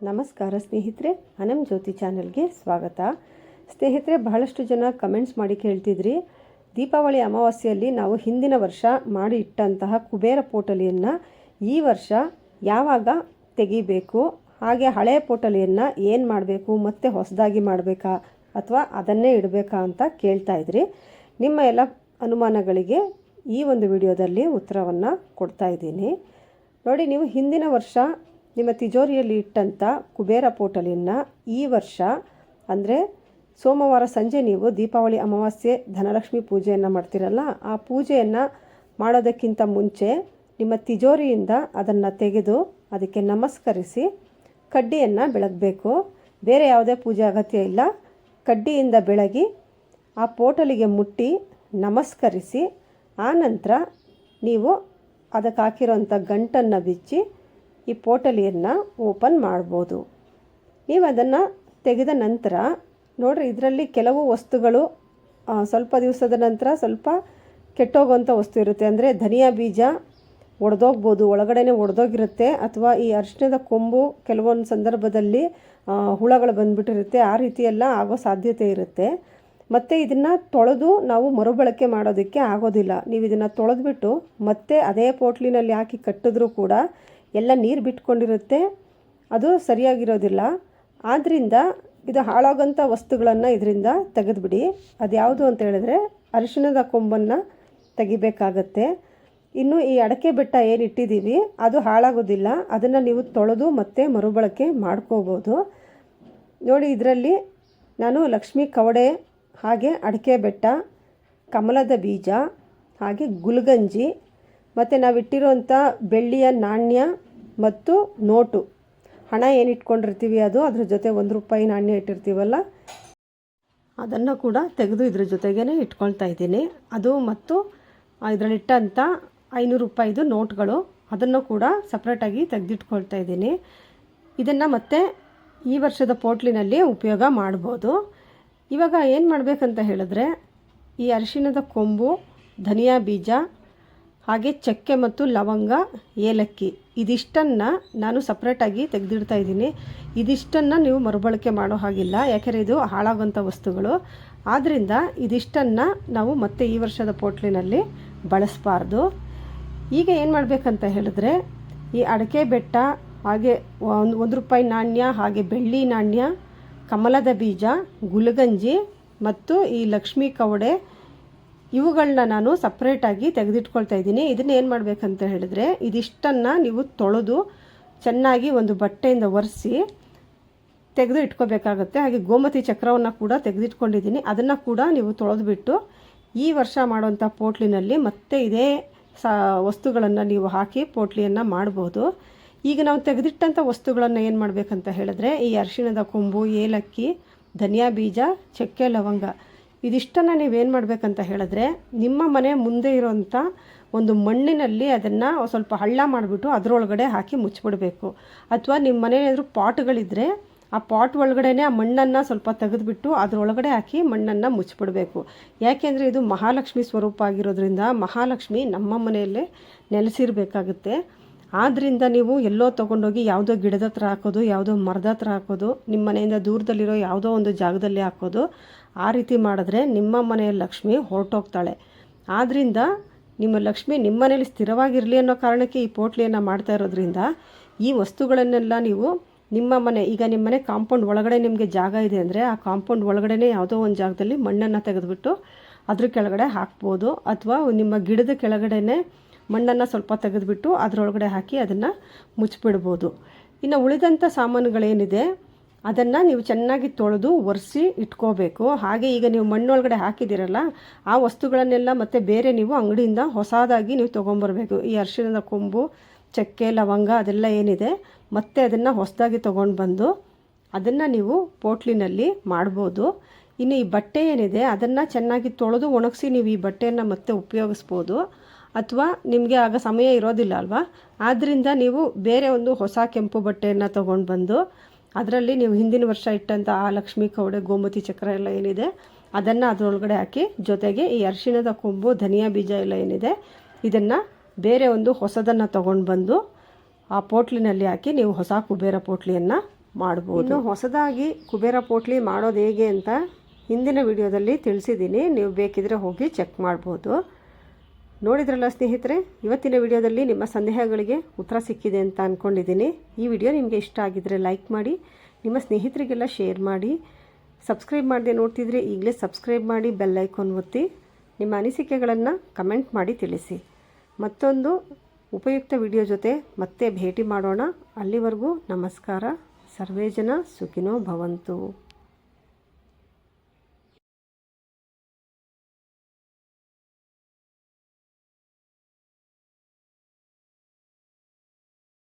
ನಮಸ್ಕಾರ ಸ್ನೇಹಿತರೆ, ಅನಮ್ ಜ್ಯೋತಿ ಚಾನೆಲ್ಗೆ ಸ್ವಾಗತ. ಸ್ನೇಹಿತರೆ, ಬಹಳಷ್ಟು ಜನ ಕಮೆಂಟ್ಸ್ ಮಾಡಿ ಕೇಳ್ತಿದ್ರಿ, ದೀಪಾವಳಿ ಅಮಾವಾಸ್ಯೆಯಲ್ಲಿ ನಾವು ಹಿಂದಿನ ವರ್ಷ ಮಾಡಿ ಇಟ್ಟಂತಹ ಕುಬೇರ ಪೋಟಲಿಯನ್ನು ಈ ವರ್ಷ ಯಾವಾಗ ತೆಗಿಬೇಕು, ಹಾಗೆ ಹಳೆಯ ಪೋಟಲಿಯನ್ನು ಏನು ಮಾಡಬೇಕು, ಮತ್ತೆ ಹೊಸದಾಗಿ ಮಾಡಬೇಕಾ ಅಥವಾ ಅದನ್ನೇ ಇಡಬೇಕಾ ಅಂತ ಕೇಳ್ತಾ ಇದ್ರಿ. ನಿಮ್ಮ ಎಲ್ಲ ಅನುಮಾನಗಳಿಗೆ ಈ ಒಂದು ವಿಡಿಯೋದಲ್ಲಿ ಉತ್ತರವನ್ನು ಕೊಡ್ತಾ ಇದ್ದೀನಿ. ನೋಡಿ, ನೀವು ಹಿಂದಿನ ವರ್ಷ ನಿಮ್ಮ ತಿಜೋರಿಯಲ್ಲಿ ಇಟ್ಟಂಥ ಕುಬೇರ ಪೋಟಲಿಯನ್ನು ಈ ವರ್ಷ ಅಂದರೆ ಸೋಮವಾರ ಸಂಜೆ ನೀವು ದೀಪಾವಳಿ ಅಮಾವಾಸ್ಯೆ ಧನಲಕ್ಷ್ಮಿ ಪೂಜೆಯನ್ನು ಮಾಡ್ತೀರಲ್ಲ, ಆ ಪೂಜೆಯನ್ನು ಮಾಡೋದಕ್ಕಿಂತ ಮುಂಚೆ ನಿಮ್ಮ ತಿಜೋರಿಯಿಂದ ಅದನ್ನು ತೆಗೆದು ಅದಕ್ಕೆ ನಮಸ್ಕರಿಸಿ ಕಡ್ಡಿಯನ್ನು ಬೆಳಗಬೇಕು. ಬೇರೆ ಯಾವುದೇ ಪೂಜೆ ಅಗತ್ಯ ಇಲ್ಲ. ಕಡ್ಡಿಯಿಂದ ಬೆಳಗಿ ಆ ಪೋಟಲಿಗೆ ಮುಟ್ಟಿ ನಮಸ್ಕರಿಸಿ ಆನಂತರ ನೀವು ಅದಕ್ಕೆ ಹಾಕಿರೋಂಥ ಗಂಟನ್ನು ಬಿಚ್ಚಿ ಈ ಪೋಟಲಿಯನ್ನು ಓಪನ್ ಮಾಡ್ಬೋದು. ನೀವು ಅದನ್ನು ತೆಗೆದ ನಂತರ ನೋಡಿರಿ, ಇದರಲ್ಲಿ ಕೆಲವು ವಸ್ತುಗಳು ಸ್ವಲ್ಪ ದಿವಸದ ನಂತರ ಸ್ವಲ್ಪ ಕೆಟ್ಟೋಗೋಂಥ ವಸ್ತು ಇರುತ್ತೆ. ಅಂದರೆ ಧನಿಯಾ ಬೀಜ ಒಡೆದೋಗ್ಬೋದು, ಒಳಗಡೆನೇ ಒಡೆದೋಗಿರುತ್ತೆ, ಅಥವಾ ಈ ಅರಿಶಿಣದ ಕೊಂಬು ಕೆಲವೊಂದು ಸಂದರ್ಭದಲ್ಲಿ ಹುಳಗಳು ಬಂದುಬಿಟ್ಟಿರುತ್ತೆ. ಆ ರೀತಿಯೆಲ್ಲ ಆಗೋ ಸಾಧ್ಯತೆ ಇರುತ್ತೆ. ಮತ್ತು ಇದನ್ನು ತೊಳೆದು ನಾವು ಮರುಬಳಕೆ ಮಾಡೋದಕ್ಕೆ ಆಗೋದಿಲ್ಲ. ನೀವು ಇದನ್ನು ತೊಳೆದ್ಬಿಟ್ಟು ಮತ್ತೆ ಅದೇ ಪೋಟ್ಲಿನಲ್ಲಿ ಹಾಕಿ ಕಟ್ಟಿದ್ರೂ ಕೂಡ ಎಲ್ಲ ನೀರು ಬಿಟ್ಕೊಂಡಿರುತ್ತೆ, ಅದು ಸರಿಯಾಗಿರೋದಿಲ್ಲ. ಆದ್ದರಿಂದ ಇದು ಹಾಳಾಗೋಂಥ ವಸ್ತುಗಳನ್ನು ಇದರಿಂದ ತೆಗೆದುಬಿಡಿ. ಅದ್ಯಾವುದು ಅಂತ ಹೇಳಿದ್ರೆ ಅರಿಶಿಣದ ಕೊಂಬನ್ನು ತೆಗಿಬೇಕಾಗತ್ತೆ. ಇನ್ನು ಈ ಅಡಕೆ ಬೆಟ್ಟ ಏನು ಇಟ್ಟಿದ್ದೀವಿ ಅದು ಹಾಳಾಗೋದಿಲ್ಲ, ಅದನ್ನು ನೀವು ತೊಳೆದು ಮತ್ತೆ ಮರುಬಳಕೆ ಮಾಡ್ಕೋಬೋದು. ನೋಡಿ, ಇದರಲ್ಲಿ ನಾನು ಲಕ್ಷ್ಮೀ ಕವಡೆ, ಹಾಗೆ ಅಡಕೆ ಬೆಟ್ಟ, ಕಮಲದ ಬೀಜ, ಹಾಗೆ ಗುಲ್ಗಂಜಿ, ಮತ್ತು ನಾವಿಟ್ಟಿರೋಂಥ ಬೆಳ್ಳಿಯ ನಾಣ್ಯ ಮತ್ತು ನೋಟು, ಹಣ ಏನು ಇಟ್ಕೊಂಡಿರ್ತೀವಿ ಅದು, ಅದ್ರ ಜೊತೆ 1 ರೂಪಾಯಿ ನಾಣ್ಯ ಇಟ್ಟಿರ್ತೀವಲ್ಲ ಅದನ್ನು ಕೂಡ ತೆಗೆದು ಇದ್ರ ಜೊತೆಗೇ ಇಟ್ಕೊಳ್ತಾ ಇದ್ದೀನಿ. ಅದು ಮತ್ತು ಇದರಲ್ಲಿಟ್ಟಂಥ 500 ರೂಪಾಯಿದು ನೋಟ್ಗಳು, ಅದನ್ನು ಕೂಡ ಸಪ್ರೇಟಾಗಿ ತೆಗೆದಿಟ್ಕೊಳ್ತಾ ಇದ್ದೀನಿ. ಇದನ್ನು ಮತ್ತೆ ಈ ವರ್ಷದ ಪೋಟ್ಲಿನಲ್ಲಿ ಉಪಯೋಗ ಮಾಡ್ಬೋದು. ಇವಾಗ ಏನು ಮಾಡಬೇಕಂತ ಹೇಳಿದ್ರೆ, ಈ ಅರಿಶಿಣದ ಕೊಂಬು, ಧನಿಯಾ ಬೀಜ, ಹಾಗೆ ಚಕ್ಕೆ ಮತ್ತು ಲವಂಗ, ಏಲಕ್ಕಿ, ಇದಿಷ್ಟನ್ನು ನಾನು ಸಪ್ರೇಟಾಗಿ ತೆಗೆದಿಡ್ತಾ ಇದ್ದೀನಿ. ಇದಿಷ್ಟನ್ನು ನೀವು ಮರುಬಳಕೆ ಮಾಡೋ ಹಾಗಿಲ್ಲ, ಯಾಕೆಂದರೆ ಇದು ಹಾಳಾಗೋಂಥ ವಸ್ತುಗಳು. ಆದ್ದರಿಂದ ಇದಿಷ್ಟನ್ನು ನಾವು ಮತ್ತೆ ಈ ವರ್ಷದ ಪೋಟ್ಲಿನಲ್ಲಿ ಬಳಸಬಾರ್ದು. ಈಗ ಏನು ಮಾಡಬೇಕಂತ ಹೇಳಿದ್ರೆ, ಈ ಅಡಕೆ ಬೆಟ್ಟ, ಹಾಗೆ 1 ರೂಪಾಯಿ ನಾಣ್ಯ, ಹಾಗೆ ಬೆಳ್ಳಿ ನಾಣ್ಯ, ಕಮಲದ ಬೀಜ, ಗುಲ್ಗಂಜಿ ಮತ್ತು ಈ ಲಕ್ಷ್ಮೀ ಕವಡೆ, ಇವುಗಳನ್ನ ನಾನು ಸಪ್ರೇಟಾಗಿ ತೆಗೆದಿಟ್ಕೊಳ್ತಾ ಇದ್ದೀನಿ. ಇದನ್ನ ಏನು ಮಾಡಬೇಕಂತ ಹೇಳಿದ್ರೆ, ಇದಿಷ್ಟನ್ನು ನೀವು ತೊಳೆದು ಚೆನ್ನಾಗಿ ಒಂದು ಬಟ್ಟೆಯಿಂದ ಒರೆಸಿ ತೆಗೆದು ಇಟ್ಕೋಬೇಕಾಗತ್ತೆ. ಹಾಗೆ ಗೋಮತಿ ಚಕ್ರವನ್ನು ಕೂಡ ತೆಗೆದಿಟ್ಕೊಂಡಿದ್ದೀನಿ, ಅದನ್ನು ಕೂಡ ನೀವು ತೊಳೆದುಬಿಟ್ಟು ಈ ವರ್ಷ ಮಾಡುವಂಥ ಪೋಟ್ಲಿನಲ್ಲಿ ಮತ್ತೆ ಇದೇ ವಸ್ತುಗಳನ್ನು ನೀವು ಹಾಕಿ ಪೋಟ್ಲಿಯನ್ನು ಮಾಡ್ಬೋದು. ಈಗ ನಾವು ತೆಗೆದಿಟ್ಟಂಥ ವಸ್ತುಗಳನ್ನು ಏನು ಮಾಡಬೇಕಂತ ಹೇಳಿದ್ರೆ, ಈ ಅರಿಶಿಣದ ಕೊಂಬು, ಏಲಕ್ಕಿ, ಧನಿಯಾ ಬೀಜ, ಚಕ್ಕೆ ಲವಂಗ, ಇದಿಷ್ಟನ್ನು ನೀವೇನು ಮಾಡಬೇಕಂತ ಹೇಳಿದ್ರೆ, ನಿಮ್ಮ ಮನೆ ಮುಂದೆ ಇರೋಂಥ ಒಂದು ಮಣ್ಣಿನಲ್ಲಿ ಅದನ್ನು ಸ್ವಲ್ಪ ಹಳ್ಳ ಮಾಡಿಬಿಟ್ಟು ಅದರೊಳಗಡೆ ಹಾಕಿ ಮುಚ್ಚಿಬಿಡಬೇಕು. ಅಥವಾ ನಿಮ್ಮ ಮನೆಯಲ್ಲಾದರೂ ಪಾಟ್ಗಳಿದ್ದರೆ ಆ ಪಾಟ್ ಒಳಗಡೆನೇ ಆ ಮಣ್ಣನ್ನು ಸ್ವಲ್ಪ ತೆಗೆದುಬಿಟ್ಟು ಅದರೊಳಗಡೆ ಹಾಕಿ ಮಣ್ಣನ್ನು ಮುಚ್ಚಿಬಿಡಬೇಕು. ಯಾಕೆಂದರೆ ಇದು ಮಹಾಲಕ್ಷ್ಮಿ ಸ್ವರೂಪ ಆಗಿರೋದ್ರಿಂದ ಮಹಾಲಕ್ಷ್ಮಿ ನಮ್ಮ ಮನೆಯಲ್ಲೇ ನೆಲೆಸಿರಬೇಕಾಗುತ್ತೆ. ಆದ್ದರಿಂದ ನೀವು ಎಲ್ಲೋ ತೊಗೊಂಡೋಗಿ ಯಾವುದೋ ಗಿಡದ ಹತ್ರ ಹಾಕೋದು, ಯಾವುದೋ ಮರದ ಹತ್ರ ಹಾಕೋದು, ನಿಮ್ಮ ಮನೆಯಿಂದ ದೂರದಲ್ಲಿರೋ ಯಾವುದೋ ಒಂದು ಜಾಗದಲ್ಲಿ ಹಾಕೋದು, ಆ ರೀತಿ ಮಾಡಿದ್ರೆ ನಿಮ್ಮ ಮನೆಯ ಲಕ್ಷ್ಮಿ ಹೊರಟೋಗ್ತಾಳೆ. ಆದ್ದರಿಂದ ನಿಮ್ಮ ಲಕ್ಷ್ಮಿ ನಿಮ್ಮ ಮನೇಲಿ ಸ್ಥಿರವಾಗಿರಲಿ ಅನ್ನೋ ಕಾರಣಕ್ಕೆ ಈ ಪೋಟ್ಲಿಯನ್ನು ಮಾಡ್ತಾ ಇರೋದ್ರಿಂದ ಈ ವಸ್ತುಗಳನ್ನೆಲ್ಲ ನೀವು ನಿಮ್ಮ ಮನೆ, ಈಗ ನಿಮ್ಮ ಮನೆ ಕಾಂಪೌಂಡ್ ಒಳಗಡೆ ನಿಮಗೆ ಜಾಗ ಇದೆ ಅಂದರೆ ಆ ಕಾಂಪೌಂಡ್ ಒಳಗಡೆ ಯಾವುದೋ ಒಂದು ಜಾಗದಲ್ಲಿ ಮಣ್ಣನ್ನು ತೆಗೆದುಬಿಟ್ಟು ಅದ್ರ ಕೆಳಗಡೆ ಹಾಕ್ಬೋದು. ಅಥವಾ ನಿಮ್ಮ ಗಿಡದ ಕೆಳಗಡೆನೇ ಮಣ್ಣನ್ನು ಸ್ವಲ್ಪ ತೆಗೆದುಬಿಟ್ಟು ಅದರೊಳಗಡೆ ಹಾಕಿ ಅದನ್ನು ಮುಚ್ಚಿಬಿಡ್ಬೋದು. ಇನ್ನು ಉಳಿದಂಥ ಸಾಮಾನುಗಳೇನಿದೆ ಅದನ್ನು ನೀವು ಚೆನ್ನಾಗಿ ತೊಳೆದು ಒರೆಸಿ ಇಟ್ಕೋಬೇಕು. ಹಾಗೆ ಈಗ ನೀವು ಮಣ್ಣೊಳಗಡೆ ಹಾಕಿದ್ದೀರಲ್ಲ ಆ ವಸ್ತುಗಳನ್ನೆಲ್ಲ ಮತ್ತೆ ಬೇರೆ ನೀವು ಅಂಗಡಿಯಿಂದ ಹೊಸದಾಗಿ ನೀವು ತೊಗೊಂಬರ್ಬೇಕು. ಈ ಅರಿಶಿಣದ ಕೊಂಬು, ಚಕ್ಕೆ ಲವಂಗ ಅದೆಲ್ಲ ಏನಿದೆ ಮತ್ತೆ ಅದನ್ನು ಹೊಸದಾಗಿ ತೊಗೊಂಡು ಬಂದು ಅದನ್ನು ನೀವು ಪೋಟ್ಲಿನಲ್ಲಿ ಮಾಡ್ಬೋದು. ಇನ್ನು ಈ ಬಟ್ಟೆ ಏನಿದೆ ಅದನ್ನು ಚೆನ್ನಾಗಿ ತೊಳೆದು ಒಣಗಿಸಿ ನೀವು ಈ ಬಟ್ಟೆಯನ್ನು ಮತ್ತೆ ಉಪಯೋಗಿಸ್ಬೋದು. ಅಥವಾ ನಿಮಗೆ ಆಗ ಸಮಯ ಇರೋದಿಲ್ಲ ಅಲ್ವಾ, ಆದ್ದರಿಂದ ನೀವು ಬೇರೆ ಒಂದು ಹೊಸ ಕೆಂಪು ಬಟ್ಟೆಯನ್ನು ತೊಗೊಂಡು ಬಂದು ಅದರಲ್ಲಿ ನೀವು ಹಿಂದಿನ ವರ್ಷ ಇಟ್ಟಂಥ ಆ ಲಕ್ಷ್ಮೀ ಕವಡೆ, ಗೋಮತಿ ಚಕ್ರ ಎಲ್ಲ ಏನಿದೆ ಅದನ್ನು ಅದರೊಳಗಡೆ ಹಾಕಿ, ಜೊತೆಗೆ ಈ ಅರಿಶಿಣದ ಕೊಂಬು, ಧನಿಯಾ ಬೀಜ ಎಲ್ಲ ಏನಿದೆ ಇದನ್ನು ಬೇರೆ ಒಂದು ಹೊಸದನ್ನು ತೊಗೊಂಡು ಬಂದು ಆ ಪೋಟ್ಲಿನಲ್ಲಿ ಹಾಕಿ ನೀವು ಹೊಸ ಕುಬೇರ ಪೋಟ್ಲಿಯನ್ನು ಮಾಡ್ಬೋದು. ಇನ್ನು ಹೊಸದಾಗಿ ಕುಬೇರ ಪೋಟ್ಲಿ ಮಾಡೋದು ಹೇಗೆ ಅಂತ ಹಿಂದಿನ ವಿಡಿಯೋದಲ್ಲಿ ತಿಳಿಸಿದ್ದೀನಿ, ನೀವು ಬೇಕಿದ್ರೆ ಹೋಗಿ ಚೆಕ್ ಮಾಡ್ಬೋದು. ನೋಡಿದ್ರಲ್ಲ ಸ್ನೇಹಿತರೆ, ಇವತ್ತಿನ ವಿಡಿಯೋದಲ್ಲಿ ನಿಮ್ಮ ಸಂದೇಹಗಳಿಗೆ ಉತ್ತರ ಸಿಕ್ಕಿದೆ ಅಂತ ಅಂದ್ಕೊಂಡಿದ್ದೀನಿ. ಈ ವಿಡಿಯೋ ನಿಮಗೆ ಇಷ್ಟ ಆಗಿದ್ದರೆ ಲೈಕ್ ಮಾಡಿ, ನಿಮ್ಮ ಸ್ನೇಹಿತರಿಗೆಲ್ಲ ಶೇರ್ ಮಾಡಿ. ಸಬ್ಸ್ಕ್ರೈಬ್ ಮಾಡದೆ ನೋಡ್ತಿದ್ರೆ ಈಗಲೇ ಸಬ್ಸ್ಕ್ರೈಬ್ ಮಾಡಿ, ಬೆಲ್ ಐಕಾನ್ ಒತ್ತಿ. ನಿಮ್ಮ ಅನಿಸಿಕೆಗಳನ್ನು ಕಮೆಂಟ್ ಮಾಡಿ ತಿಳಿಸಿ. ಮತ್ತೊಂದು ಉಪಯುಕ್ತ ವಿಡಿಯೋ ಜೊತೆ ಮತ್ತೆ ಭೇಟಿ ಮಾಡೋಣ. ಅಲ್ಲಿವರೆಗೂ ನಮಸ್ಕಾರ. ಸರ್ವೇ ಜನ ಸುಖಿನೋ ಭವಂತು.